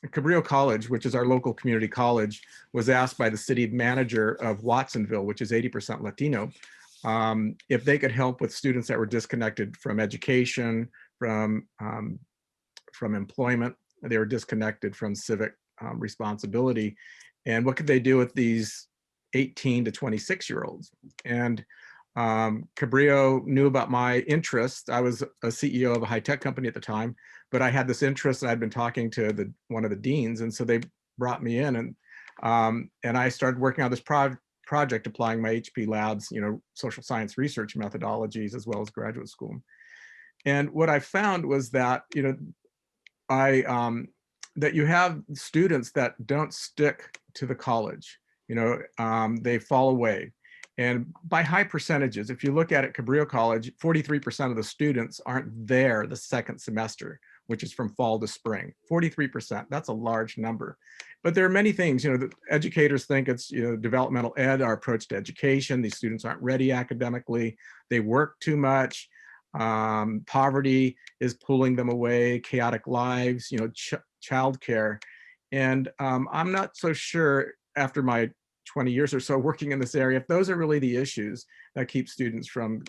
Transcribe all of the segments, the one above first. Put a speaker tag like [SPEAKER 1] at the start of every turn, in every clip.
[SPEAKER 1] Cabrillo College, which is our local community college, was asked by the city manager of Watsonville, which is 80% Latino, if they could help with students that were disconnected from education, from employment. They were disconnected from civic responsibility. And what could they do with these 18 to 26-year-olds? And Cabrillo knew about my interest. I was a CEO of a high-tech company at the time, but I had this interest and I'd been talking to one of the deans. And so they brought me in, and I started working on this project, applying my HP Labs, social science research methodologies, as well as graduate school. And what I found was that, that you have students that don't stick to the college. They fall away. And by high percentages, if you look at it, Cabrillo College, 43% of the students aren't there the second semester, which is from fall to spring. 43%, that's a large number. But there are many things, the educators think it's, developmental ed, our approach to education. These students aren't ready academically. They work too much. Poverty is pulling them away, chaotic lives, childcare. And I'm not so sure, after my 20 years or so working in this area, if those are really the issues that keep students from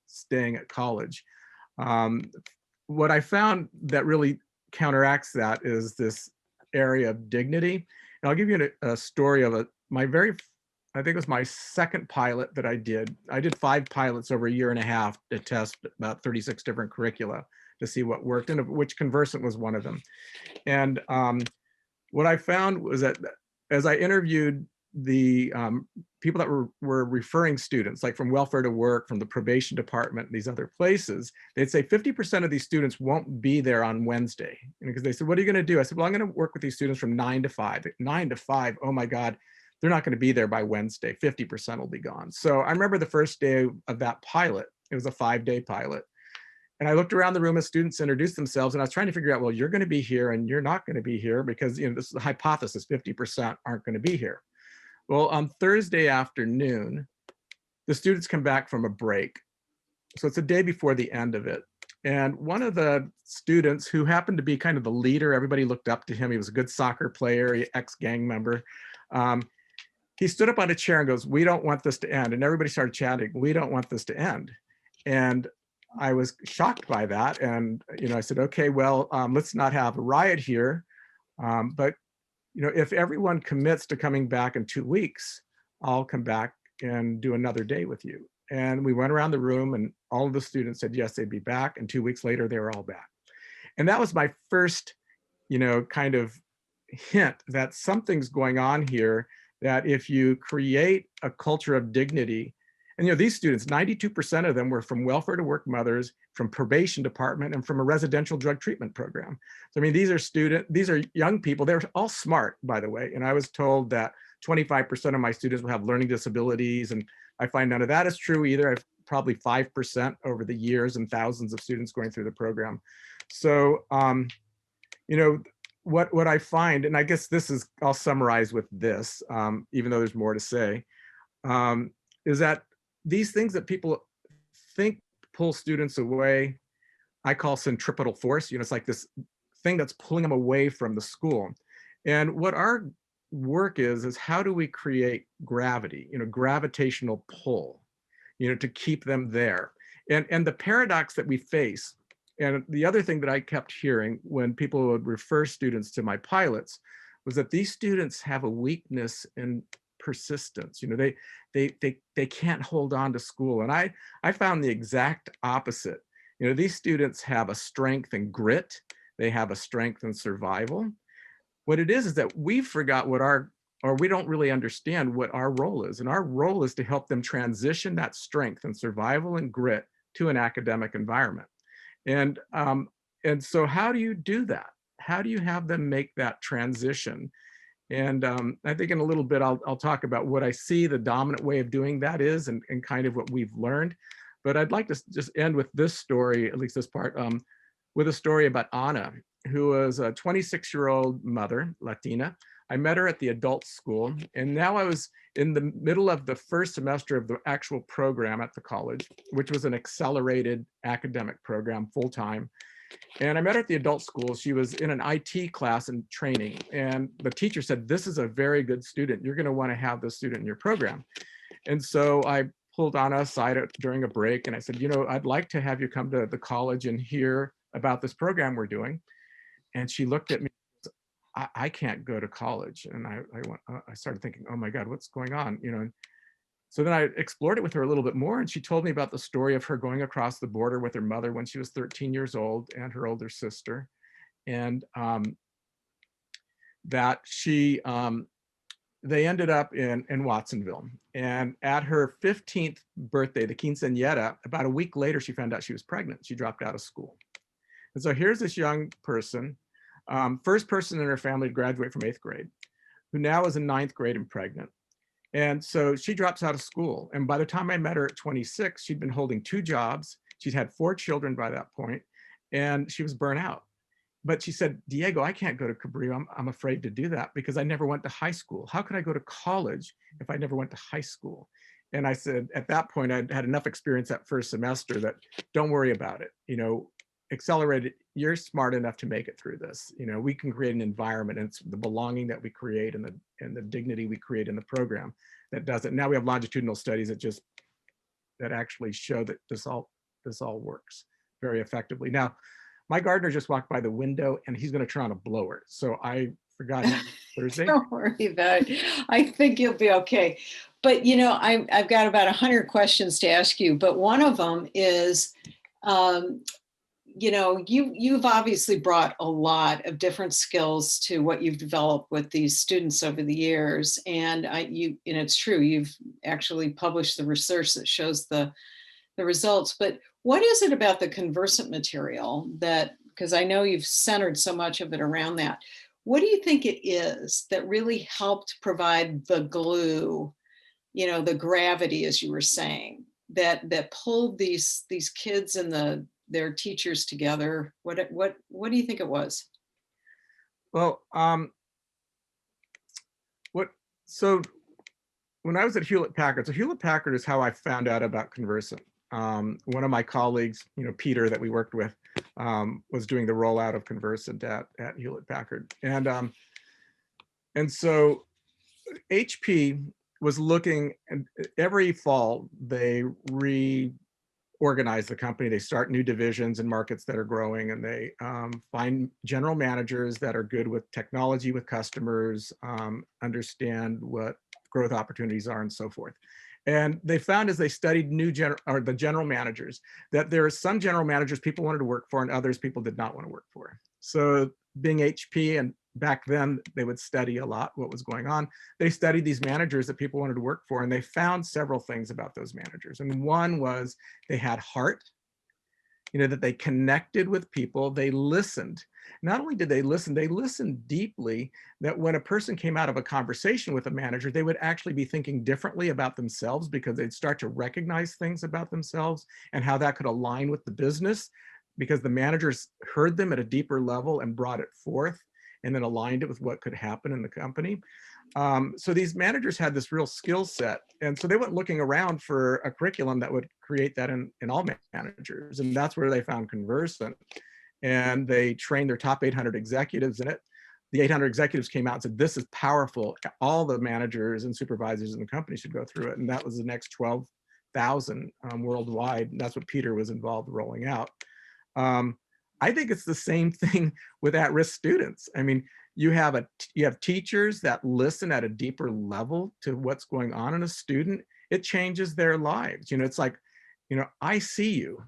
[SPEAKER 1] staying at college. What I found that really counteracts that is this area of dignity. And I'll give you a story of I think it was my second pilot that I did. I did 5 pilots over a year and a half to test about 36 different curricula to see what worked, and which Conversant was one of them. And what I found was that as I interviewed the people that were referring students, like from welfare to work, from the probation department, these other places, they'd say 50% of these students won't be there on Wednesday. Because they said, what are you going to do? I said, well, I'm going to work with these students from 9 to 5. 9 to 5, oh my God, they're not going to be there by Wednesday. 50% will be gone. So I remember the first day of that pilot. It was a 5-day pilot. And I looked around the room as students introduced themselves, and I was trying to figure out, well, you're going to be here and you're not going to be here, because this is the hypothesis, 50% aren't going to be here. Well, on Thursday afternoon, the students come back from a break. So it's a day before the end of it. And one of the students, who happened to be kind of the leader, everybody looked up to him. He was a good soccer player, ex-gang member. He stood up on a chair and goes, "We don't want this to end." And everybody started chanting, "We don't want this to end." And I was shocked by that. And, I said, okay, well, let's not have a riot here. But if everyone commits to coming back in 2 weeks, I'll come back and do another day with you. And we went around the room, and all of the students said, yes, they'd be back. And 2 weeks later, they were all back. And that was my first, kind of hint that something's going on here, that if you create a culture of dignity, and these students, 92% of them were from welfare to work mothers, from probation department, and from a residential drug treatment program. So, these are young people. They're all smart, by the way. And I was told that 25% of my students will have learning disabilities. And I find none of that is true either. I've probably 5% over the years, and thousands of students going through the program. So, what I find, and I guess I'll summarize with this, even though there's more to say, is that these things that people think pull students away, I call centripetal force. It's like this thing that's pulling them away from the school. And what our work is how do we create gravity, gravitational pull, to keep them there. And the paradox that we face, and the other thing that I kept hearing when people would refer students to my pilots, was that these students have a weakness in persistence. They can't hold on to school. And I found the exact opposite. These students have a strength and grit. They have a strength and survival. What it is that we forgot we don't really understand what our role is. And our role is to help them transition that strength and survival and grit to an academic environment. And so how do you do that? How do you have them make that transition? And I think in a little bit, I'll talk about what I see the dominant way of doing that is, and kind of what we've learned. But I'd like to just end with this story, at least this part, with a story about Anna, who was a 26-year-old mother, Latina. I met her at the adult school, and now I was in the middle of the first semester of the actual program at the college, which was an accelerated academic program, full-time. And I met her at the adult school. She was in an IT class and training. And the teacher said, this is a very good student. You're going to want to have this student in your program. And so I pulled Anna aside during a break and I said, you know, I'd like to have you come to the college and hear about this program we're doing. And she looked at me, I can't go to college. And I started thinking, oh my God, what's going on? You know, so then I explored it with her a little bit more, and she told me about the story of her going across the border with her mother when she was 13 years old and her older sister. And that they ended up in Watsonville. And at her 15th birthday, the quinceañera, about a week later, she found out she was pregnant. She dropped out of school. And so here's this young person, first person in her family to graduate from 8th grade, who now is in 9th grade and pregnant. And so she drops out of school. And by the time I met her at 26, she'd been holding 2 jobs. She'd had 4 children by that point, and she was burnt out. But she said, Diego, I can't go to Cabrillo. I'm afraid to do that because I never went to high school. How could I go to college if I never went to high school? And I said, at that point, I'd had enough experience that first semester that don't worry about it. You know, accelerate it. You're smart enough to make it through this. You know, we can create an environment, and it's the belonging that we create and the dignity we create in the program that does it. Now we have longitudinal studies that actually show that this all works very effectively. Now, my gardener just walked by the window and he's going to turn on a blower. So I forgot Thursday.
[SPEAKER 2] Don't worry about it. I think you'll be okay. But you know, I've got about 100 questions to ask you, but one of them is, you know, you've obviously brought a lot of different skills to what you've developed with these students over the years. And it's true, you've actually published the research that shows the results. But what is it about the conversant material that, because I know you've centered so much of it around that, what do you think it is that really helped provide the glue, you know, the gravity, as you were saying, that pulled these kids and their teachers together? What do you think it was?
[SPEAKER 1] Well, so when I was at Hewlett Packard, so Hewlett Packard is how I found out about conversant. One of my colleagues, you know, Peter, that we worked with, was doing the rollout of conversant at Hewlett Packard. And so HP was looking, and every fall they reorganize the company. They start new divisions in markets that are growing, and they find general managers that are good with technology, with customers, understand what growth opportunities are, and so forth. And they found, as they studied the general managers, that there are some general managers people wanted to work for and others people did not want to work for. So being HP, and back then they would study a lot what was going on, they studied these managers that people wanted to work for, and they found several things about those managers. And one was they had heart, you know, that they connected with people, they listened. Not only did they listened deeply, that when a person came out of a conversation with a manager, they would actually be thinking differently about themselves because they'd start to recognize things about themselves and how that could align with the business, because the managers heard them at a deeper level and brought it forth and then aligned it with what could happen in the company. So these managers had this real skill set. And so they went looking around for a curriculum that would create that in all managers. And that's where they found Conversant. And they trained their top 800 executives in it. The 800 executives came out and said, this is powerful. All the managers and supervisors in the company should go through it. And that was the next 12,000 worldwide. And that's what Peter was involved rolling out. I think it's the same thing with at-risk students. I mean, you have teachers that listen at a deeper level to what's going on in a student. It changes their lives. You know, it's like, you know, I see you.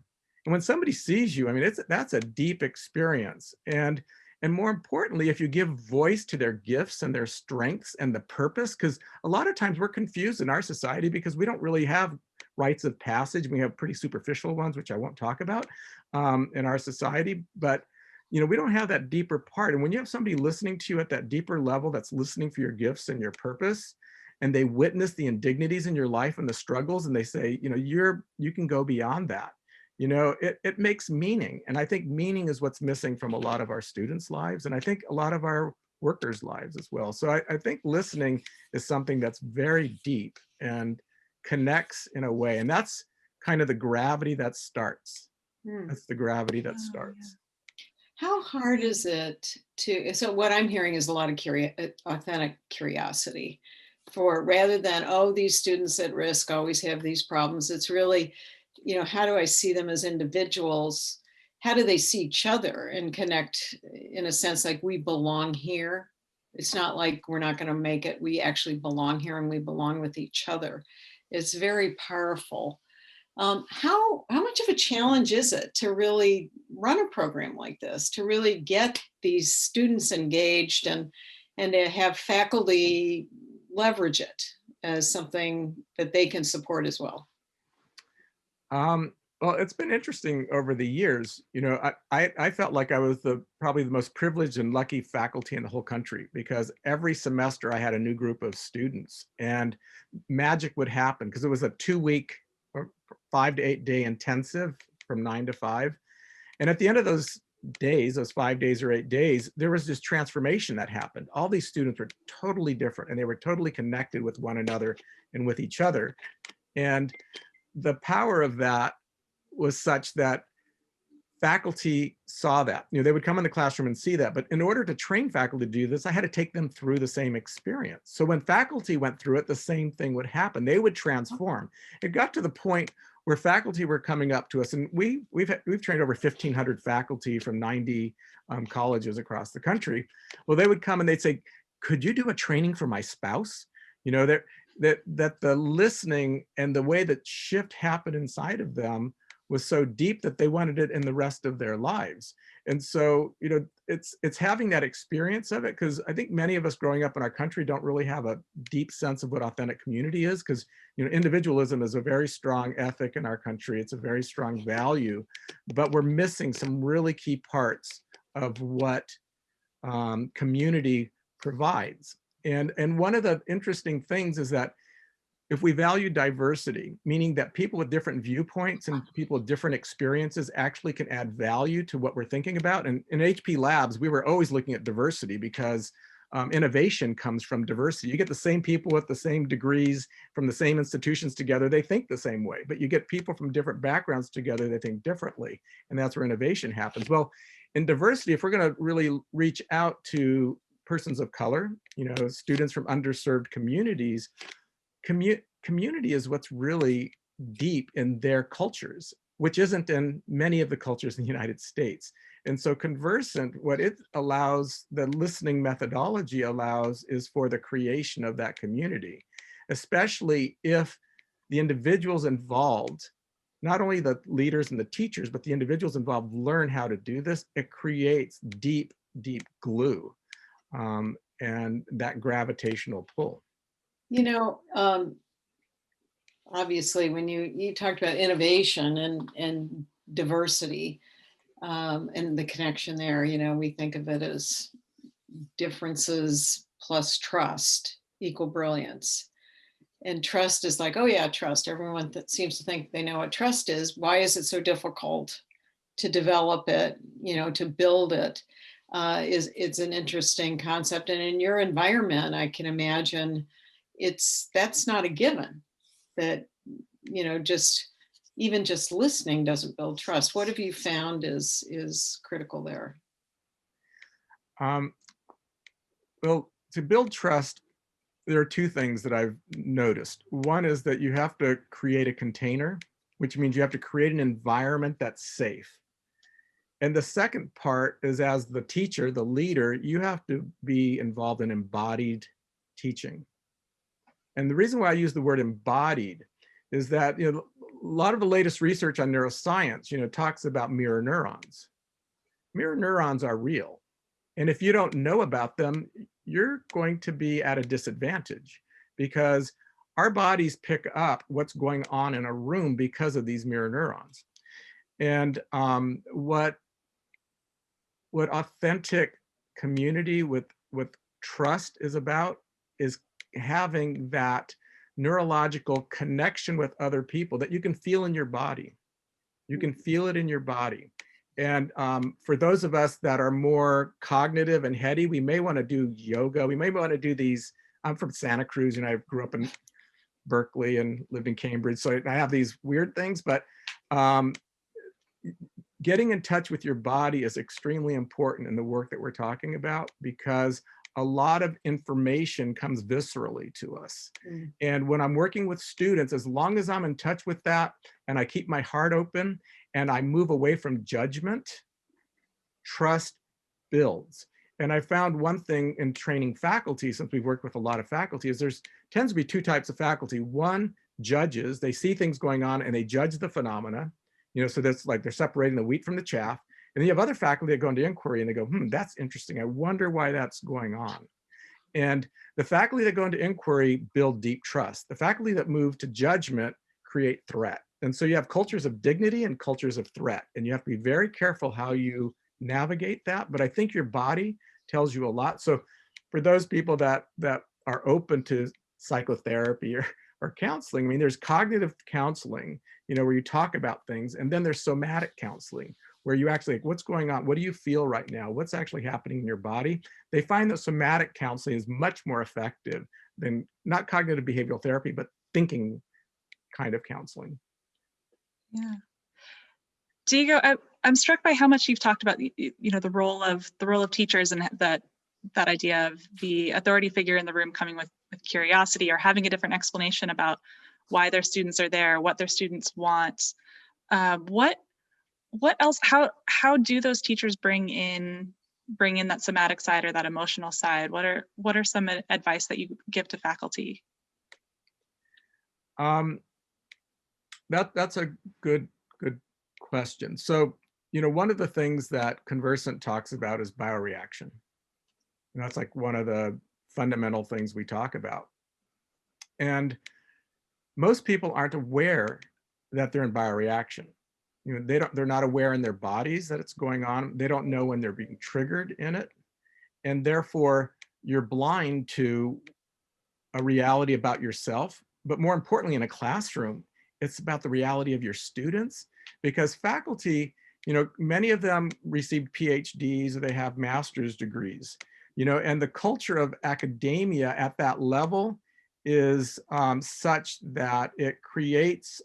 [SPEAKER 1] And when somebody sees you, I mean, that's a deep experience. And more importantly, if you give voice to their gifts and their strengths and the purpose, because a lot of times we're confused in our society because we don't really have rites of passage. We have pretty superficial ones, which I won't talk about in our society. But, you know, we don't have that deeper part. And when you have somebody listening to you at that deeper level, that's listening for your gifts and your purpose, and they witness the indignities in your life and the struggles, and they say, you know, you can go beyond that. You know, it makes meaning. And I think meaning is what's missing from a lot of our students' lives. And I think a lot of our workers' lives as well. So I think listening is something that's very deep and connects in a way. And that's kind of the gravity that starts. That's the gravity that starts.
[SPEAKER 2] How hard is it to, so what I'm hearing is a lot of authentic curiosity for, rather than, oh, these students at risk always have these problems. It's really, how do I see them as individuals? How do they see each other and connect in a sense like we belong here? It's not like we're not going to make it. We actually belong here and we belong with each other. It's very powerful. How much of a challenge is it to really run a program like this, to really get these students engaged and to have faculty leverage it as something that they can support as well?
[SPEAKER 1] Um, well, it's been interesting over the years. I felt like I was probably the most privileged and lucky faculty in the whole country, because every semester I had a new group of students, and magic would happen because it was a 2 week or 5 to 8 day intensive from 9 to 5. And at the end of those days, those 5 days or 8 days, there was this transformation that happened. All these students were totally different and they were totally connected with one another and with each other. And the power of that was such that faculty saw that. They would come in the classroom and see that. But in order to train faculty to do this, I had to take them through the same experience. So when faculty went through it, the same thing would happen. They would transform. It got to the point where faculty were coming up to us, and we've trained over 1,500 faculty from 90 colleges across the country. Well, they would come and they'd say, "Could you do a training for my spouse?" That the listening and the way that shift happened inside of them was so deep that they wanted it in the rest of their lives. And so, it's having that experience of it, because I think many of us growing up in our country don't really have a deep sense of what authentic community is, because individualism is a very strong ethic in our country. It's a very strong value, but we're missing some really key parts of what community provides. And one of the interesting things is that if we value diversity, meaning that people with different viewpoints and people with different experiences actually can add value to what we're thinking about. And in HP Labs, we were always looking at diversity, because innovation comes from diversity. You get the same people with the same degrees from the same institutions together, they think the same way, but you get people from different backgrounds together, they think differently. And that's where innovation happens. Well, in diversity, if we're going to really reach out to persons of color, students from underserved communities, community is what's really deep in their cultures, which isn't in many of the cultures in the United States. And so Conversant, what it allows, the listening methodology allows, is for the creation of that community, especially if the individuals involved, not only the leaders and the teachers, but the individuals involved learn how to do this. It creates deep, deep glue and that gravitational pull.
[SPEAKER 2] You know, obviously, when you talked about innovation and diversity and the connection there, we think of it as differences plus trust equal brilliance. And trust is like, oh yeah, trust. Everyone that seems to think they know what trust is. Why is it so difficult to develop it, to build it? It's an interesting concept. And in your environment, I can imagine that's not a given, that, even just listening doesn't build trust. What have you found is critical there?
[SPEAKER 1] Well, to build trust, there are two things that I've noticed. One is that you have to create a container, which means you have to create an environment that's safe. And the second part is, as the teacher, the leader, you have to be involved in embodied teaching. And the reason why I use the word embodied is that, a lot of the latest research on neuroscience, talks about mirror neurons. Mirror neurons are real. And if you don't know about them, you're going to be at a disadvantage, because our bodies pick up what's going on in a room because of these mirror neurons. And what authentic community with trust is about is having that neurological connection with other people that you can feel in your body. You can feel it in your body. And for those of us that are more cognitive and heady, we may want to do yoga. We may want to do these. I'm from Santa Cruz, and I grew up in Berkeley and lived in Cambridge, so I have these weird things. But getting in touch with your body is extremely important in the work that we're talking about, because a lot of information comes viscerally to us.
[SPEAKER 2] Mm.
[SPEAKER 1] And when I'm working with students, as long as I'm in touch with that and I keep my heart open and I move away from judgment, trust builds. And I found one thing in training faculty, since we've worked with a lot of faculty, is there's tends to be two types of faculty. One judges, they see things going on and they judge the phenomena, so that's like they're separating the wheat from the chaff. And then you have other faculty that go into inquiry and they go, that's interesting. I wonder why that's going on. And the faculty that go into inquiry build deep trust. The faculty that move to judgment create threat. And so you have cultures of dignity and cultures of threat. And you have to be very careful how you navigate that. But I think your body tells you a lot. So for those people that are open to psychotherapy or counseling, I mean, there's cognitive counseling, where you talk about things. And then there's somatic counseling, where you actually, like, what's going on? What do you feel right now? What's actually happening in your body? They find that somatic counseling is much more effective than not cognitive behavioral therapy, but thinking kind of counseling.
[SPEAKER 3] Yeah. Diego, I'm struck by how much you've talked about, the role of teachers, and that idea of the authority figure in the room coming with curiosity, or having a different explanation about why their students are there, what their students want. What else? How do those teachers bring in that somatic side or that emotional side? What are some advice that you give to faculty?
[SPEAKER 1] That's a good question. So, one of the things that Conversant talks about is bioreaction. And that's like one of the fundamental things we talk about. And most people aren't aware that they're in bioreaction. They're not aware in their bodies that it's going on. They don't know when they're being triggered in it. And therefore, you're blind to a reality about yourself. But more importantly, in a classroom, it's about the reality of your students, because faculty, many of them received PhDs or they have master's degrees, and the culture of academia at that level is such that it creates,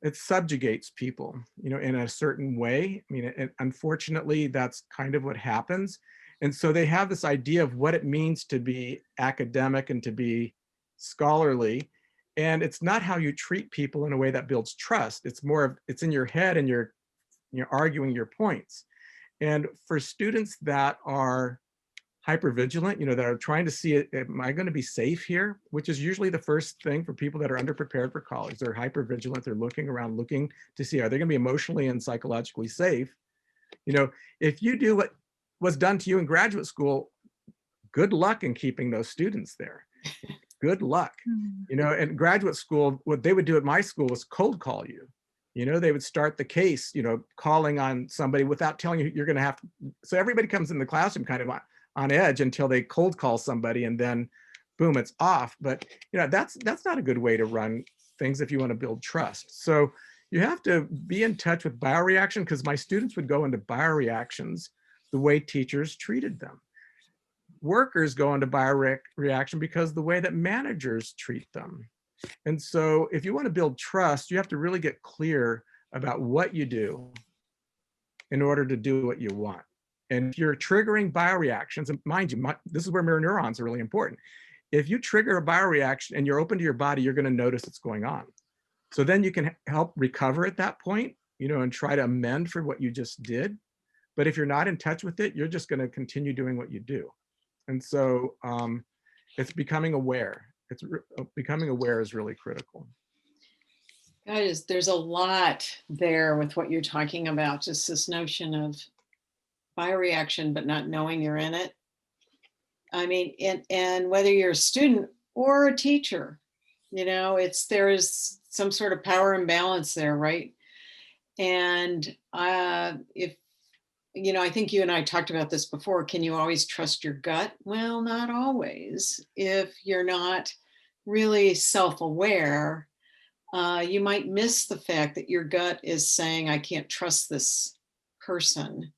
[SPEAKER 1] it subjugates people, in a certain way. I mean, unfortunately, that's kind of what happens. And so they have this idea of what it means to be academic and to be scholarly. And it's not how you treat people in a way that builds trust. It's more of, it's in your head and you're arguing your points. And for students that are hypervigilant, that are trying to see it, am I going to be safe here? Which is usually the first thing for people that are underprepared for college. They're hypervigilant. They're looking around, looking to see, are they going to be emotionally and psychologically safe? If you do what was done to you in graduate school, good luck in keeping those students there. Good luck. In graduate school, what they would do at my school was cold call you. They would start the case, calling on somebody without telling you you're going to have to. So everybody comes in the classroom kind of on edge until they cold call somebody, and then boom, it's off. But that's not a good way to run things if you want to build trust. So you have to be in touch with bioreaction, because my students would go into bioreactions the way teachers treated them. Workers go into bioreaction because the way that managers treat them. And so if you want to build trust, you have to really get clear about what you do in order to do what you want. And if you're triggering bioreactions, and mind you, this is where mirror neurons are really important. If you trigger a bioreaction and you're open to your body, you're going to notice it's going on. So then you can help recover at that point, and try to amend for what you just did. But if you're not in touch with it, you're just going to continue doing what you do. And so it's becoming aware. Becoming aware is really critical.
[SPEAKER 2] Guys, there's a lot there with what you're talking about, just this notion of bioreaction, but not knowing you're in it. I mean, and whether you're a student or a teacher, there is some sort of power imbalance there, right? And if, I think you and I talked about this before, can you always trust your gut? Well, not always. If you're not really self-aware, you might miss the fact that your gut is saying, I can't trust this person.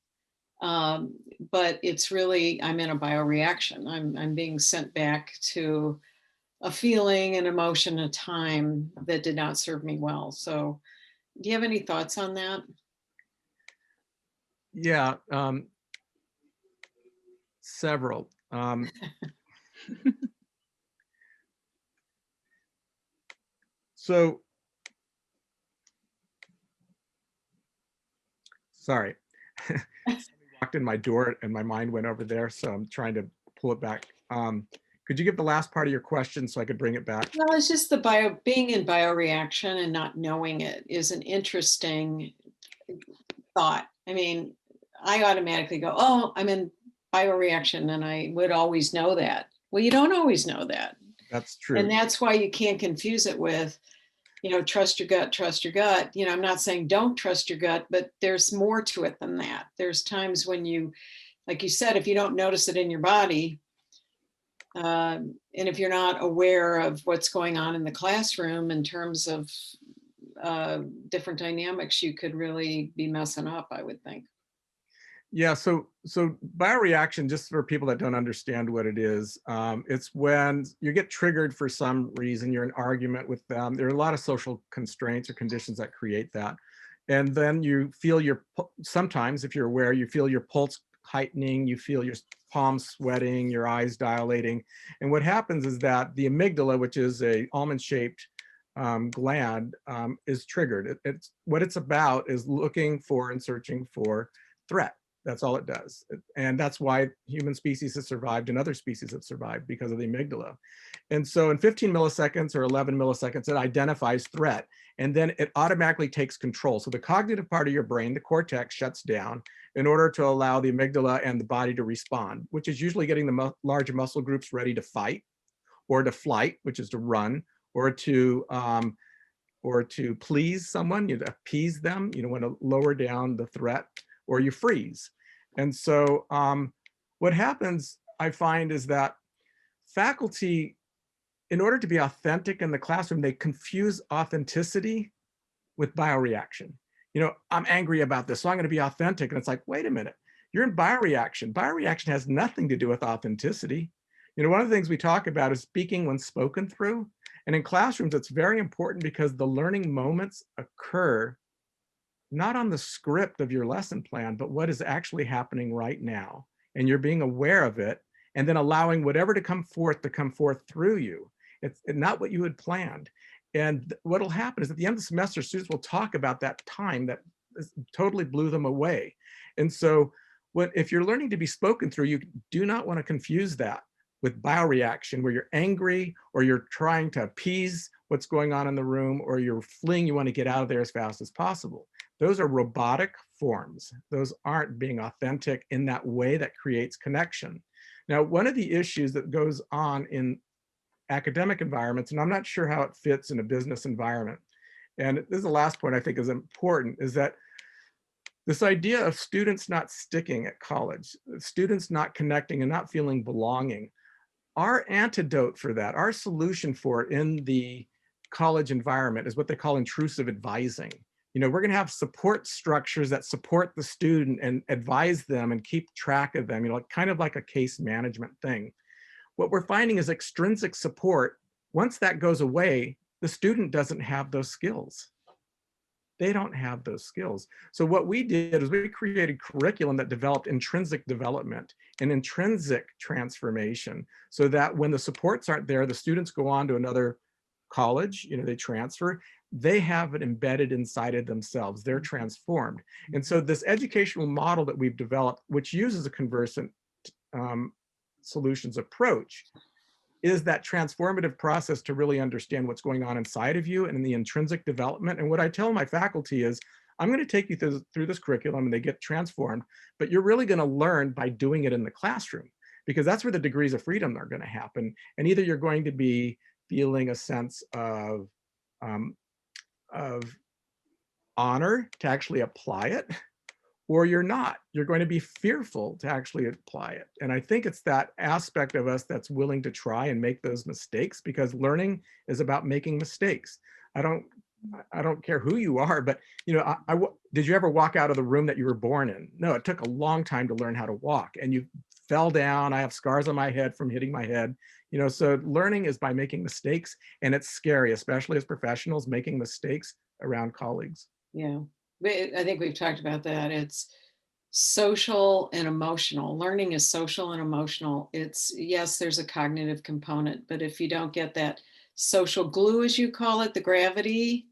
[SPEAKER 2] But it's really, I'm in a bioreaction. I'm being sent back to a feeling, an emotion, a time that did not serve me well. So do you have any thoughts on that?
[SPEAKER 1] Yeah, several. So, sorry. Somebody walked in my door and my mind went over there, so I'm trying to pull it back. Could you give the last part of your question so I could bring it back?
[SPEAKER 2] Well, it's just being in bioreaction and not knowing it is an interesting thought. I mean, I automatically go, oh, I'm in bioreaction, and I would always know that. Well, you don't always know that.
[SPEAKER 1] That's true.
[SPEAKER 2] And that's why you can't confuse it with, trust your gut, trust your gut. I'm not saying don't trust your gut, but there's more to it than that. There's times when you, like you said, if you don't notice it in your body, and if you're not aware of what's going on in the classroom in terms of different dynamics, you could really be messing up, I would think.
[SPEAKER 1] Yeah, so bioreaction, just for people that don't understand what it is, it's when you get triggered for some reason, you're in argument with them. There are a lot of social constraints or conditions that create that. And then you feel sometimes, if you're aware, you feel your pulse heightening, you feel your palms sweating, your eyes dilating. And what happens is that the amygdala, which is a almond-shaped gland, is triggered. It's what it's about is looking for and searching for threat. That's all it does. And that's why human species have survived and other species have survived, because of the amygdala. And so in 15 milliseconds or 11 milliseconds, it identifies threat, and then it automatically takes control. So the cognitive part of your brain, the cortex, shuts down in order to allow the amygdala and the body to respond, which is usually getting the larger muscle groups ready to fight, or to flight, which is to run, or to please someone, you appease them, you want to lower down the threat, or you freeze. And so what happens, I find, is that faculty, in order to be authentic in the classroom, they confuse authenticity with bioreaction. I'm angry about this, so I'm going to be authentic. And it's like, wait a minute, you're in bioreaction. Bioreaction has nothing to do with authenticity. One of the things we talk about is speaking when spoken through. And in classrooms, it's very important because the learning moments occur not on the script of your lesson plan, but what is actually happening right now. And you're being aware of it, and then allowing whatever to come forth through you. It's not what you had planned. And what'll happen is at the end of the semester, students will talk about that time that totally blew them away. And so if you're learning to be spoken through, you do not want to confuse that with bioreaction, where you're angry or you're trying to appease what's going on in the room, or you're fleeing, you want to get out of there as fast as possible. Those are robotic forms. Those aren't being authentic in that way that creates connection. Now, one of the issues that goes on in academic environments, and I'm not sure how it fits in a business environment, and this is the last point I think is important, is that this idea of students not sticking at college, students not connecting and not feeling belonging. Our antidote for that, our solution for it in the college environment, is what they call intrusive advising. We're going to have support structures that support the student and advise them and keep track of them, kind of like a case management thing. What we're finding is extrinsic support. Once that goes away, the student doesn't have those skills. They don't have those skills. So what we did is we created curriculum that developed intrinsic development and intrinsic transformation, so that when the supports aren't there, the students go on to another college, they transfer, they have it embedded inside of themselves. They're transformed. And so this educational model that we've developed, which uses a conversant solutions approach, is that transformative process to really understand what's going on inside of you and in the intrinsic development. And what I tell my faculty is, I'm going to take you through this curriculum and they get transformed, but you're really going to learn by doing it in the classroom, because that's where the degrees of freedom are going to happen. And either you're going to be feeling a sense of honor to actually apply it, or you're not. You're going to be fearful to actually apply it. And I think it's that aspect of us that's willing to try and make those mistakes, because learning is about making mistakes. I don't care who you are, but did you ever walk out of the room that you were born in? No, it took a long time to learn how to walk, and you fell down. I have scars on my head from hitting my head. So learning is by making mistakes, and it's scary, especially as professionals, making mistakes around colleagues.
[SPEAKER 2] Yeah, I think we've talked about that. It's social and emotional. Learning is social and emotional. It's, yes, there's a cognitive component, but if you don't get that social glue, as you call it, the gravity,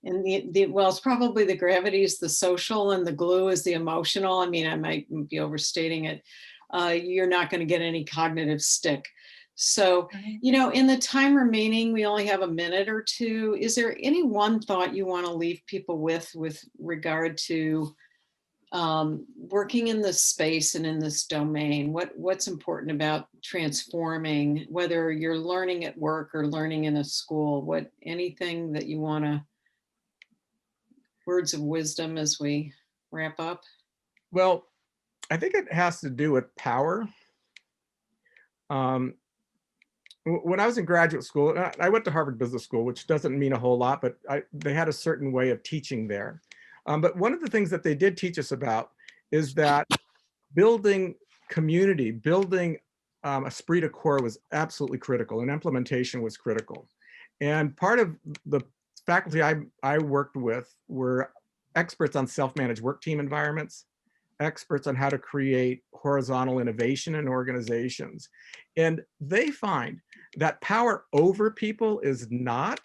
[SPEAKER 2] and well, it's probably the gravity is the social and the glue is the emotional. I mean, I might be overstating it. You're not going to get any cognitive stick. So,
[SPEAKER 3] Right.
[SPEAKER 2] you know, in the time remaining, we only have a minute or two. Is there any one thought you want to leave people with regard to working in this space and in this domain? What's important about transforming, whether you're learning at work or learning in a school? Anything that you want to, words of wisdom as we wrap up?
[SPEAKER 1] Well, I think it has to do with power. Um, when I was in graduate school, I went to Harvard Business School, which doesn't mean a whole lot, but they had a certain way of teaching there. But one of the things that they did teach us about is that building community, building esprit de corps was absolutely critical, and implementation was critical. And part of the faculty I worked with were experts on self-managed work team environments, experts on how to create horizontal innovation in organizations. And they find that power over people is not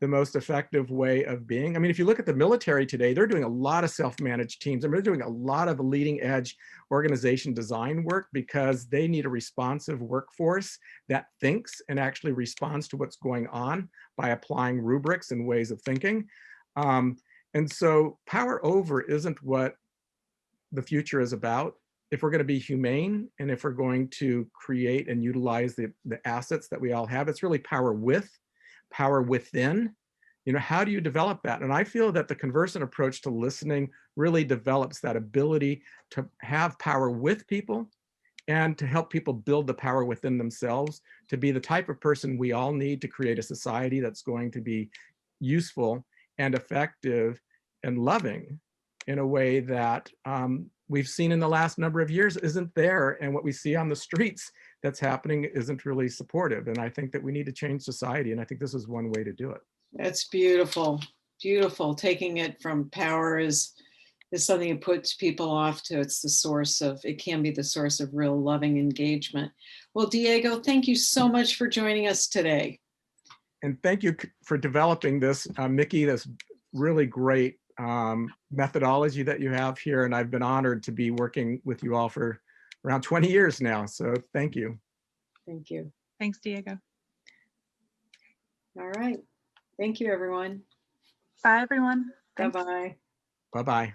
[SPEAKER 1] the most effective way of being. I mean, if you look at the military today, they're doing a lot of self-managed teams. I mean, they're doing a lot of leading edge organization design work because they need a responsive workforce that thinks and actually responds to what's going on by applying rubrics and ways of thinking. And so power over isn't what the future is about. If we're going to be humane and if we're going to create and utilize the assets that we all have, it's really power with, power within. You know, how do you develop that? And I feel that the conversant approach to listening really develops that ability to have power with people and to help people build the power within themselves to be the type of person we all need to create a society that's going to be useful and effective and loving in a way that we've seen in the last number of years isn't there. And what we see on the streets that's happening isn't really supportive. And I think that we need to change society. And I think this is one way to do it.
[SPEAKER 2] That's beautiful. Beautiful. Taking it from power is something that puts people off to, it's the source of, it can be the source of real loving engagement. Well, Diego, thank you so much for joining us today.
[SPEAKER 1] And thank you for developing this, Mickey, this really great methodology that you have here. And I've been honored to be working with you all for around 20 years now. So thank you.
[SPEAKER 2] Thank you.
[SPEAKER 3] Thanks, Diego.
[SPEAKER 2] All right. Thank you, everyone.
[SPEAKER 3] Bye, everyone. Thanks.
[SPEAKER 2] Bye-bye.
[SPEAKER 1] Bye-bye.